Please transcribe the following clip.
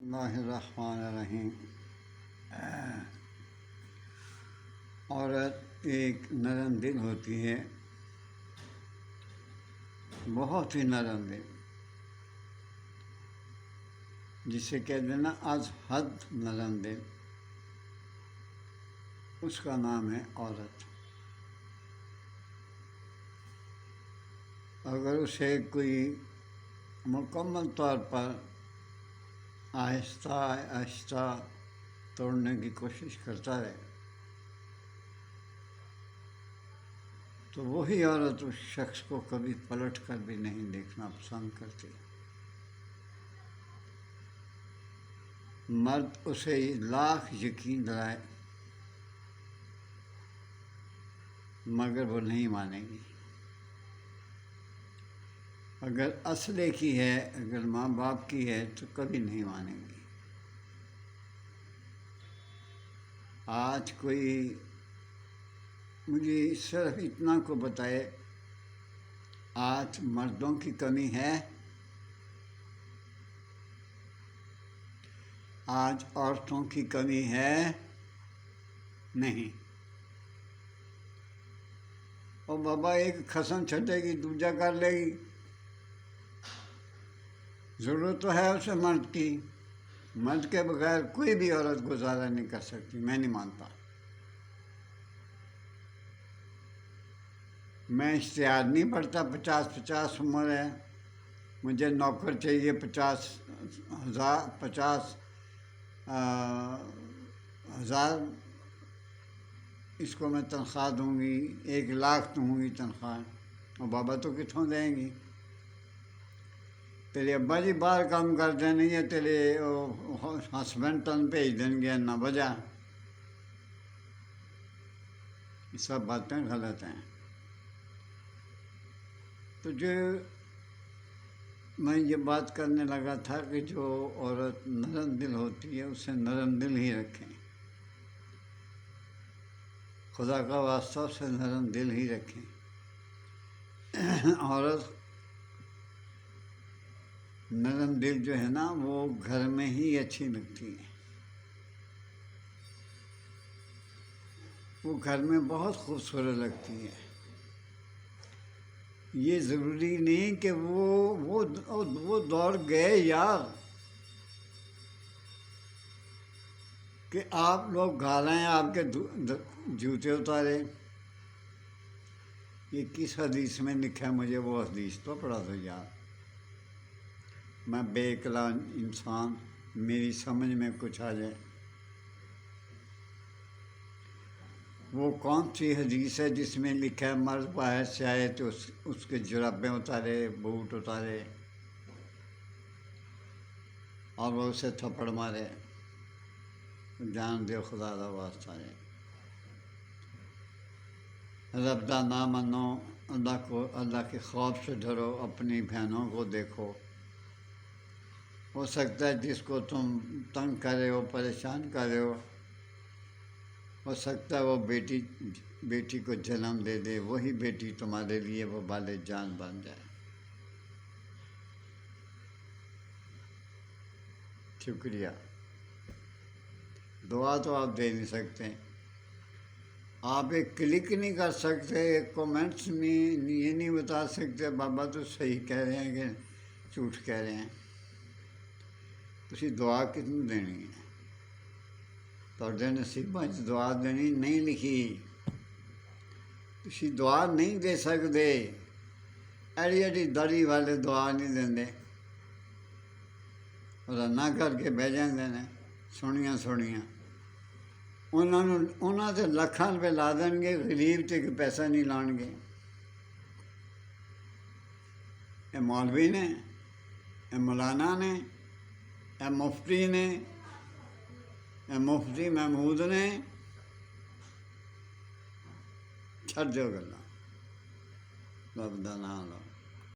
اللہ الرحمن الرحیم۔ عورت ایک نرم دل ہوتی ہے، بہت ہی نرم دل، جسے کہتے ہیں نا از حد نرم دل، اس کا نام ہے عورت۔ اگر اسے کوئی مکمل طور پر آہستہ آہستہ توڑنے کی کوشش کرتا ہے تو وہی عورت اس شخص کو کبھی پلٹ کر بھی نہیں دیکھنا پسند کرتی۔ مرد اسے لاکھ یقین دلائے مگر وہ نہیں مانے گی۔ اگر اصلے کی ہے، اگر ماں باپ کی ہے تو کبھی نہیں مانے گی۔ آج کوئی مجھے صرف اتنا کو بتائے، آج مردوں کی کمی ہے، آج عورتوں کی کمی ہے نہیں۔ اور بابا ایک خسم چھٹے گی دوجا کر لے گی، ضرورت تو ہے اسے مرد کی۔ مرد کے بغیر کوئی بھی عورت گزارا نہیں کر سکتی، میں نہیں مانتا۔ میں اشتہار نہیں پڑھتا 50 عمر ہے، مجھے نوکر چاہیے 50,000 اس کو میں تنخواہ دوں گی، 1,00,000 دوں گی تنخواہ، اور بابا تو کتوں دیں گی؟ تیرے ابا جی باہر کام کر دیں یا تیرے ہسبینڈ تن بھیج دیں گے نہ وجہ۔ یہ سب باتیں غلط ہیں۔ تو جو میں یہ بات کرنے لگا تھا کہ جو عورت نرم دل ہوتی ہے اسے نرم دل ہی رکھیں، خدا کا واسطہ اسے نرم دل ہی رکھیں۔ عورت نرم دل جو ہے نا وہ گھر میں ہی اچھی لگتی ہے، وہ گھر میں بہت خوبصورت لگتی ہے۔ یہ ضروری نہیں کہ وہ دور گئے یار کہ آپ لوگ گھا رہے ہیں آپ کے جوتے اتارے۔ یہ کس حدیث میں لکھا ہے؟ مجھے وہ حدیث تو پڑھا دو یار، میں بے اقلا انسان، میری سمجھ میں کچھ آ جائے۔ وہ کون سی حدیث ہے جس میں لکھا ہے مرد باہر سے آئے تو اس کے جرابیں اتارے، بوٹ اتارے اور وہ اسے تھپڑ مارے؟ جان دے خدا دا واسطہ ہے، رب دا نہ منو، اللہ کے خوف سے ڈرو، اپنی بہنوں کو دیکھو۔ ہو سکتا ہے جس کو تم تنگ کر رہے ہو، پریشان کر رہے ہو سکتا ہے وہ بیٹی کو جنم دے دے، وہی بیٹی تمہارے لیے وہ بالِ جان بن جائے۔ شکریہ۔ دعا تو آپ دے نہیں سکتے، آپ ایک کلک نہیں کر سکتے، ایک کومنٹس میں یہ نہیں بتا سکتے بابا تو صحیح کہہ رہے ہیں کہ جھوٹ کہہ رہے ہیں۔ تسی دعا کتنی دینی ہے؟ تواڈے نصیباں وچ دعا دینی نہیں لکھی، تسی دعا نہیں دے سکتے۔ ایڈی ایڈی دڑی والے دعا نہیں دیندے، رنا کر کے بہ جاندے نے سنیاں انہاں تے لکھاں روپے لا دیں گے، غریب تے کوئی پیسہ نہیں لان گے۔ اے مولوی نے، اے مولانا نے، اے مفتی نے، اے مفتی محمود نے، چھڈ دیو گلاں، رب دا نام لو۔